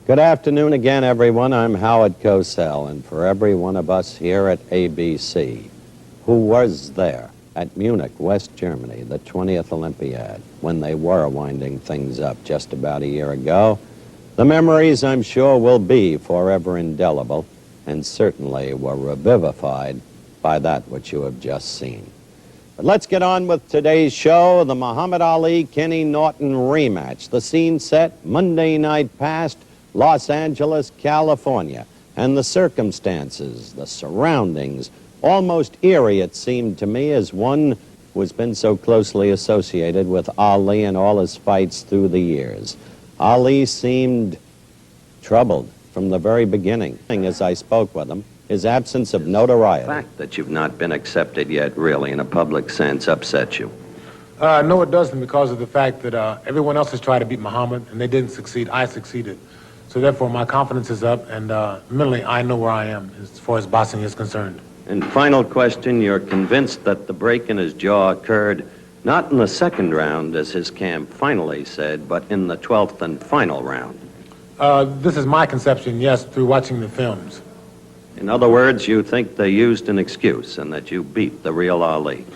Good afternoon again, everyone. I'm Howard Cosell, and for every one of us here at ABC who was there at Munich, West Germany, the 20th Olympiad, when they were winding things up just about a year ago, the memories, I'm sure, will be forever indelible and certainly were revivified by that which you have just seen. But let's get on with today's show, the Muhammad Ali-Kenny Norton rematch. The scene set Monday night past, Los Angeles, California. And the circumstances, the surroundings, almost eerie it seemed to me as one who has been so closely associated with Ali and all his fights through the years. Ali seemed troubled from the very beginning as I spoke with him. His absence of notoriety. The fact that you've not been accepted yet, really, in a public sense, upsets you. No, it doesn't, because of the fact that everyone else has tried to beat Muhammad, and they didn't succeed. I succeeded. So therefore, my confidence is up, and mentally, I know where I am as far as boxing is concerned. And final question, you're convinced that the break in his jaw occurred not in the second round, as his camp finally said, but in the 12th and final round? This is my conception, yes, through watching the films. In other words, you think they used an excuse and that you beat the real Ali?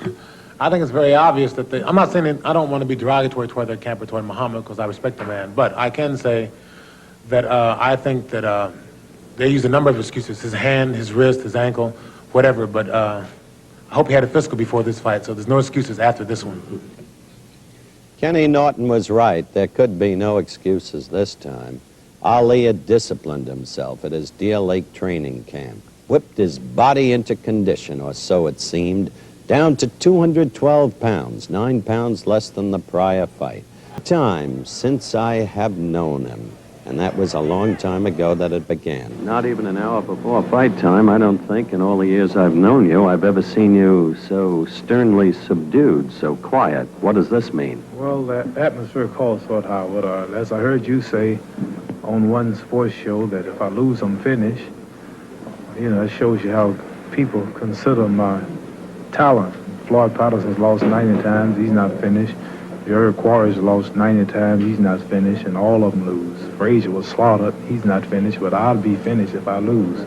I think it's very obvious that I'm not saying that I don't want to be derogatory toward their camp or toward Muhammad, because I respect the man, but I can say that I think that they used a number of excuses, his hand, his wrist, his ankle, whatever, but I hope he had a physical before this fight, so there's no excuses after this one. Kenny Norton was right. There could be no excuses this time. Ali had disciplined himself at his Deer Lake training camp, whipped his body into condition, or so it seemed, down to 212 pounds, 9 pounds less than the prior fight. Time since I have known him, and that was a long time ago that it began. Not even an hour before fight time, I don't think, in all the years I've known you, I've ever seen you so sternly subdued, so quiet. What does this mean? Well, the atmosphere calls for it, Howard. As I heard you say on one sports show, that if I lose, I'm finished. You know, it shows you how people consider my talent. Floyd Patterson's lost 90 times, he's not finished. Jerry Quarry's lost 90 times, he's not finished, and all of them lose. Frazier was slaughtered, he's not finished, but I'll be finished if I lose.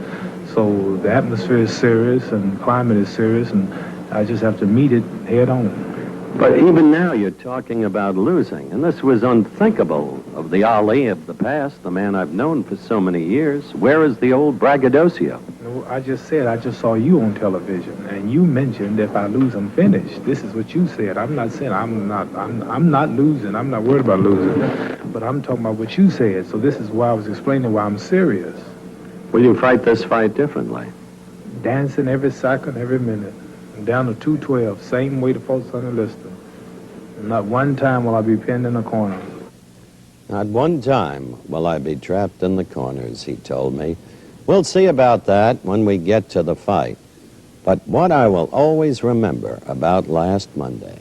So the atmosphere is serious, and the climate is serious, and I just have to meet it head on. But even now you're talking about losing, and this was unthinkable of the Ali of the past, the man I've known for so many years. Where is the old braggadocio? No, I just said, I just saw you on television, and you mentioned if I lose, I'm finished. This is what you said. I'm not saying I'm not losing. I'm not worried about losing, but I'm talking about what you said. So this is why I was explaining why I'm serious. Will you fight this fight differently? Dancing every second, every minute. Down to 212, same way the folks on the list. Not one time will I be pinned in a corner. Not one time will I be trapped in the corners, he told me. We'll see about that when we get to the fight. But what I will always remember about last Monday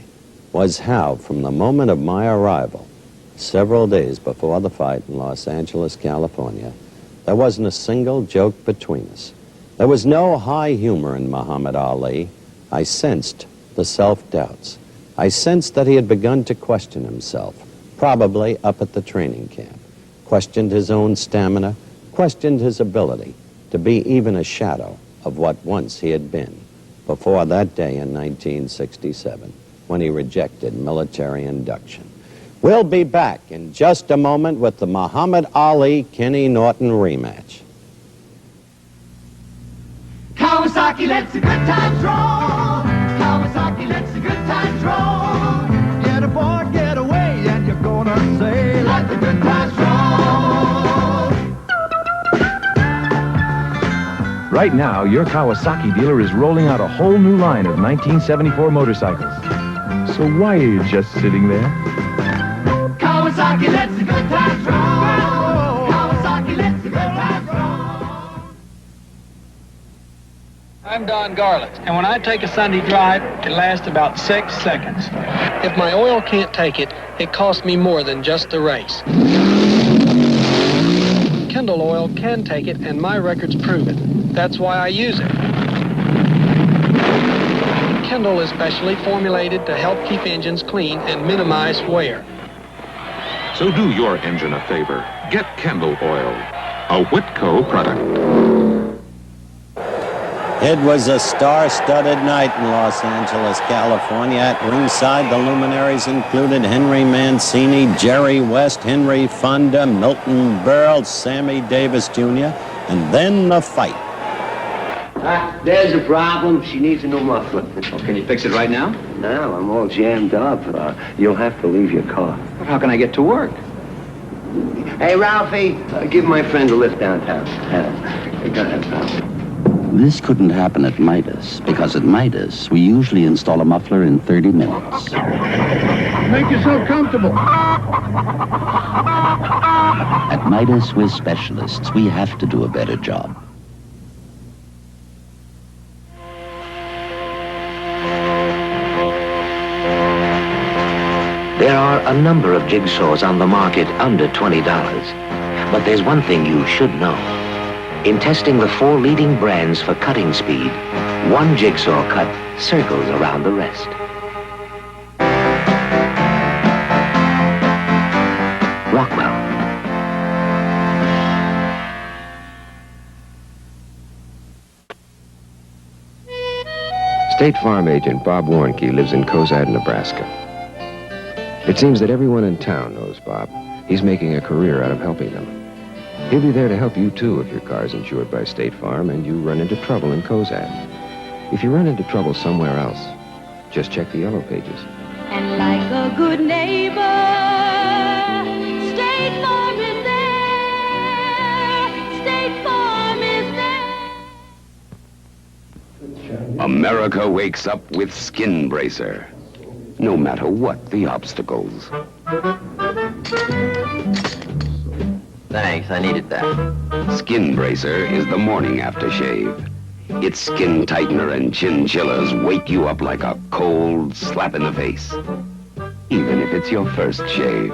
was how, from the moment of my arrival, several days before the fight in Los Angeles, California, there wasn't a single joke between us. There was no high humor in Muhammad Ali. I sensed the self-doubts. I sensed that he had begun to question himself, probably up at the training camp, questioned his own stamina, questioned his ability to be even a shadow of what once he had been before that day in 1967 when he rejected military induction. We'll be back in just a moment with the Muhammad Ali-Kenny Norton rematch. Kawasaki lets the good times roll. Kawasaki lets the good times roll. Get aboard, get away, and you're gonna say, let the good times roll. Right now, your Kawasaki dealer is rolling out a whole new line of 1974 motorcycles. So why are you just sitting there? Kawasaki lets the good times roll. Kawasaki lets the good times roll. I'm Don Garland, and when I take a Sunday drive, it lasts about 6 seconds. If my oil can't take it, it costs me more than just the race. Kendall oil can take it, and my record's prove it. That's why I use it. Kendall is specially formulated to help keep engines clean and minimize wear. So do your engine a favor. Get Kendall Oil, a Whitco product. It was a star-studded night in Los Angeles, California. At ringside, the luminaries included Henry Mancini, Jerry West, Henry Fonda, Milton Berle, Sammy Davis Jr., and then the fight. There's a problem. She needs a new muffler. Oh, can you fix it right now? No, I'm all jammed up. You'll have to leave your car. But how can I get to work? Hey, Ralphie, give my friend a lift downtown. Go ahead, pal. This couldn't happen at Midas, because at Midas, we usually install a muffler in 30 minutes. Make yourself comfortable. At Midas, we're specialists. We have to do a better job. There are a number of jigsaws on the market under $20. But there's one thing you should know. In testing the 4 leading brands for cutting speed, one jigsaw cut circles around the rest. Rockwell. State Farm agent Bob Warnke lives in Cozad, Nebraska. It seems that everyone in town knows Bob. He's making a career out of helping them. He'll be there to help you, too, if your car's insured by State Farm and you run into trouble in Cozad. If you run into trouble somewhere else, just check the yellow pages. And like a good neighbor, State Farm is there. State Farm is there. America wakes up with Skin Bracer, no matter what the obstacles. Thanks, I needed that. Skin Bracer is the morning aftershave. Its skin tightener and chinchillas wake you up like a cold slap in the face, even if it's your first shave.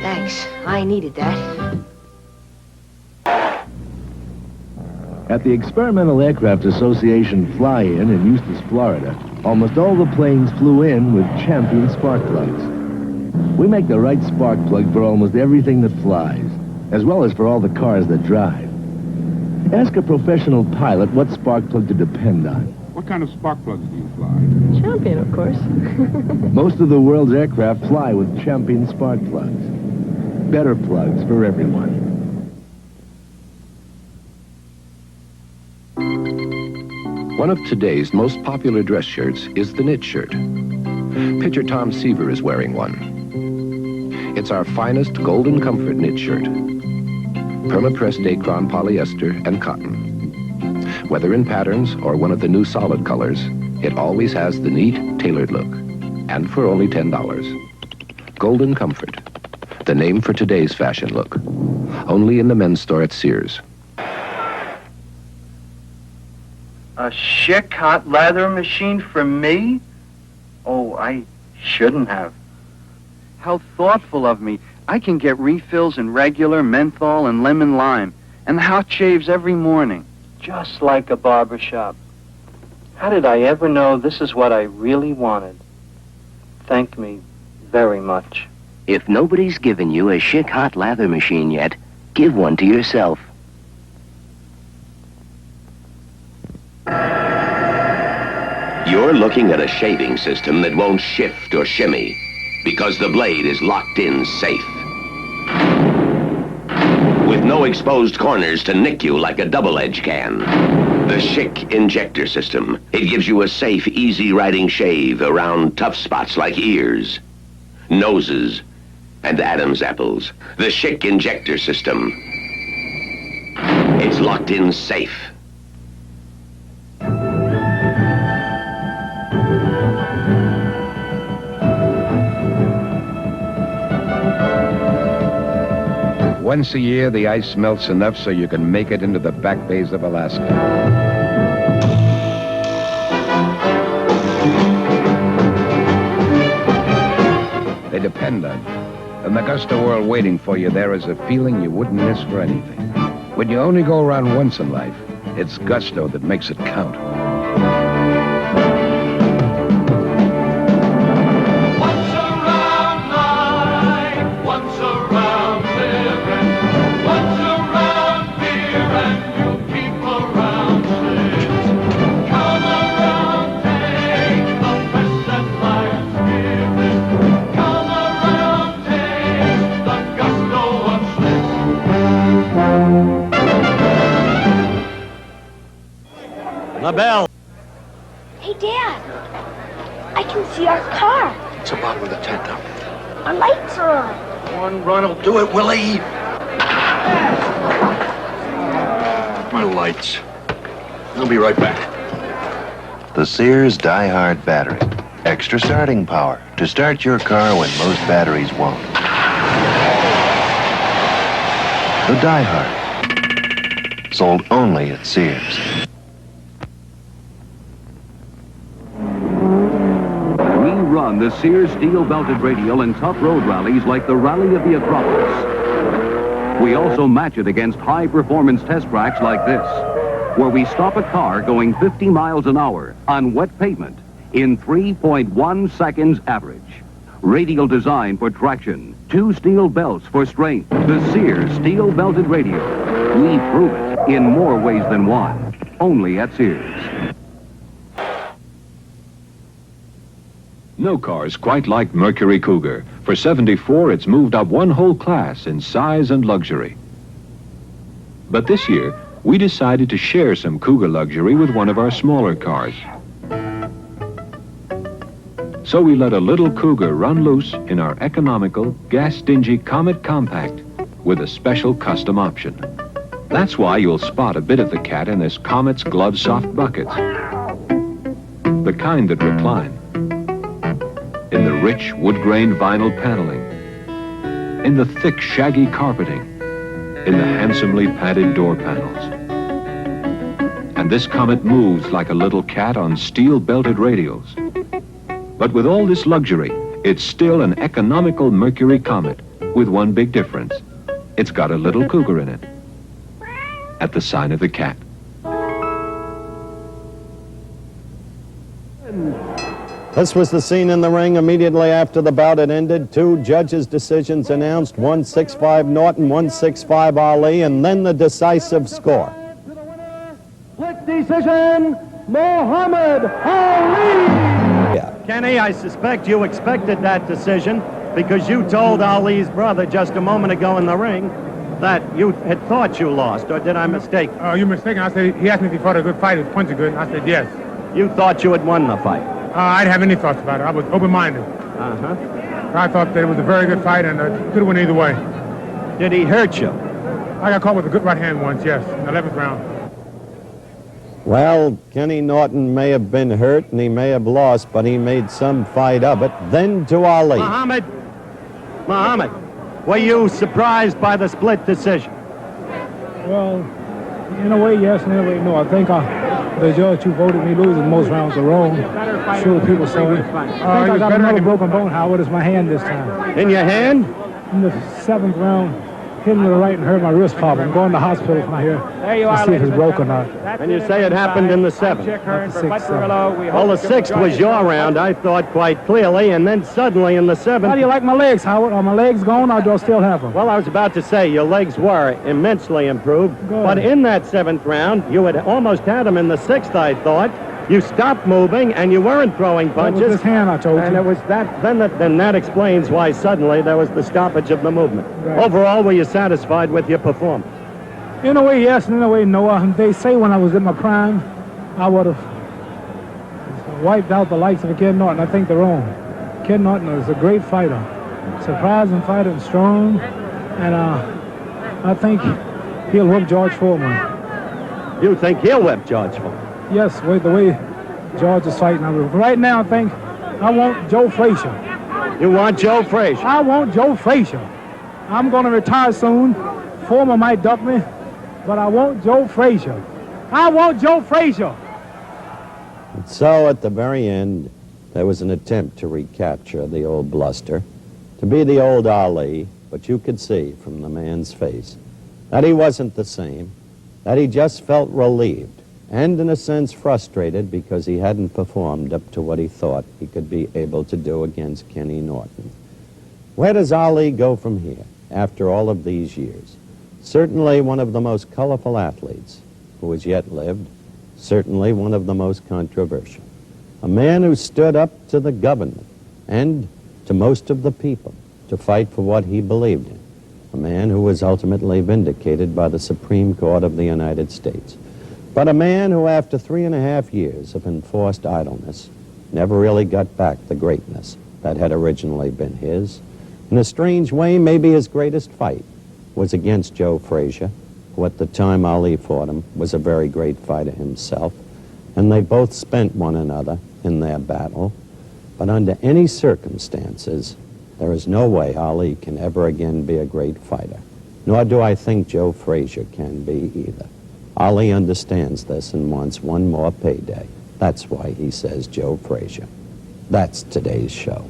Thanks, I needed that. At the Experimental Aircraft Association fly-in in Eustis, Florida, almost all the planes flew in with Champion spark plugs. We make the right spark plug for almost everything that flies, as well as for all the cars that drive. Ask a professional pilot what spark plug to depend on. What kind of spark plugs do you fly? Champion, of course. Most of the world's aircraft fly with Champion spark plugs. Better plugs for everyone. One of today's most popular dress shirts is the knit shirt. Pitcher Tom Seaver is wearing one. It's our finest Golden Comfort knit shirt. Perma-pressed Dacron polyester and cotton. Whether in patterns or one of the new solid colors, it always has the neat, tailored look. And for only $10. Golden Comfort, the name for today's fashion look. Only in the men's store at Sears. A chic hot leather machine for me? Oh, I shouldn't have. How thoughtful of me. I can get refills in regular, menthol, and lemon lime, and hot shaves every morning, just like a barber shop. How did I ever know this is what I really wanted? Thank me very much. If nobody's given you a chic hot lather machine yet, give one to yourself. You're looking at a shaving system that won't shift or shimmy because the blade is locked in safe. With no exposed corners to nick you like a double-edge can. The Schick injector system. It gives you a safe, easy riding shave around tough spots like ears, noses, and Adam's apples. The Schick injector system. It's locked in safe. Once a year, the ice melts enough so you can make it into the back bays of Alaska. They depend on you. In the Augusta world waiting for you, there is a feeling you wouldn't miss for anything. When you only go around once in life, it's gusto that makes it count. Our lights are on. One run will do it, Willie. My lights. I'll be right back. The Sears Die Hard battery. Extra starting power to start your car when most batteries won't. The Die Hard. Sold only at Sears. We run the Sears steel-belted radial in tough road rallies like the Rally of the Acropolis. We also match it against high-performance test tracks like this, where we stop a car going 50 miles an hour on wet pavement in 3.1 seconds average. Radial design for traction, 2 steel belts for strength. The Sears steel-belted radial. We prove it in more ways than one. Only at Sears. No car's quite like Mercury Cougar. For 74, it's moved up one whole class in size and luxury. But this year, we decided to share some Cougar luxury with one of our smaller cars. So we let a little Cougar run loose in our economical, gas-stingy Comet Compact with a special custom option. That's why you'll spot a bit of the cat in this Comet's Glove Soft buckets. The kind that recline. In the rich wood-grain vinyl paneling. In the thick, shaggy carpeting. In the handsomely padded door panels. And this Comet moves like a little cat on steel-belted radials. But with all this luxury, it's still an economical Mercury Comet with one big difference. It's got a little Cougar in it. At the sign of the cat. This was the scene in the ring immediately after the bout had ended. 2 judges' decisions announced, 165 Norton, 165 Ali, and then the decisive score. Split decision, Muhammad Ali! Kenny, I suspect you expected that decision because you told Ali's brother just a moment ago in the ring that you had thought you lost, or did I mistake? You're mistaken. I said, he asked me if he fought a good fight, if punching good, and I said yes. You thought you had won the fight? I didn't have any thoughts about it. I was open-minded. I thought that it was a very good fight and could have went either way. Did he hurt you? I got caught with a good right hand once, yes, in the 11th round. Well, Kenny Norton may have been hurt and he may have lost, but he made some fight of it. Then to Ali. Muhammad, were you surprised by the split decision? Well, in a way, yes, and in a way, no. I think the judge who voted me losing most rounds are wrong. Sure, people say it. I think I got another broken bone, Howard. It's my hand this time. In your hand? In the 7th round, hit me with the right and hurt my wrist pop. I'm going to the hospital from here to see if it's broken or not. And you say it happened in the 7th? Well, the 6th was your round, I thought quite clearly, and then suddenly in the 7th... How do you like my legs, Howard? Are my legs gone, or do I still have them? Well, I was about to say, your legs were immensely improved, but in that 7th round, you had almost had them in the 6th, I thought. You stopped moving, and you weren't throwing punches. That was this hand, I told you. And it was that, then that explains why suddenly there was the stoppage of the movement. Right. Overall, were you satisfied with your performance? In a way, yes, and in a way, no. They say when I was in my prime, I would have wiped out the likes of Ken Norton. I think they're wrong. Ken Norton is a great fighter, surprising fighter and strong, and I think he'll whip George Foreman. You think he'll whip George Foreman? Yes, the way George is fighting. Right now, I think I want Joe Frazier. You want Joe Frazier? I want Joe Frazier. I'm going to retire soon. Foreman might duck me, but I want Joe Frazier. I want Joe Frazier. And so at the very end, there was an attempt to recapture the old bluster, to be the old Ali, but you could see from the man's face that he wasn't the same, that he just felt relieved and in a sense frustrated because he hadn't performed up to what he thought he could be able to do against Kenny Norton. Where does Ali go from here after all of these years? Certainly one of the most colorful athletes who has yet lived, certainly one of the most controversial. A man who stood up to the government and to most of the people to fight for what he believed in. A man who was ultimately vindicated by the Supreme Court of the United States. But a man who, after 3.5 years of enforced idleness, never really got back the greatness that had originally been his. In a strange way, maybe his greatest fight was against Joe Frazier, who at the time Ali fought him was a very great fighter himself, and they both spent one another in their battle. But under any circumstances, there is no way Ali can ever again be a great fighter. Nor do I think Joe Frazier can be either. Ali understands this and wants one more payday. That's why he says Joe Frazier. That's today's show.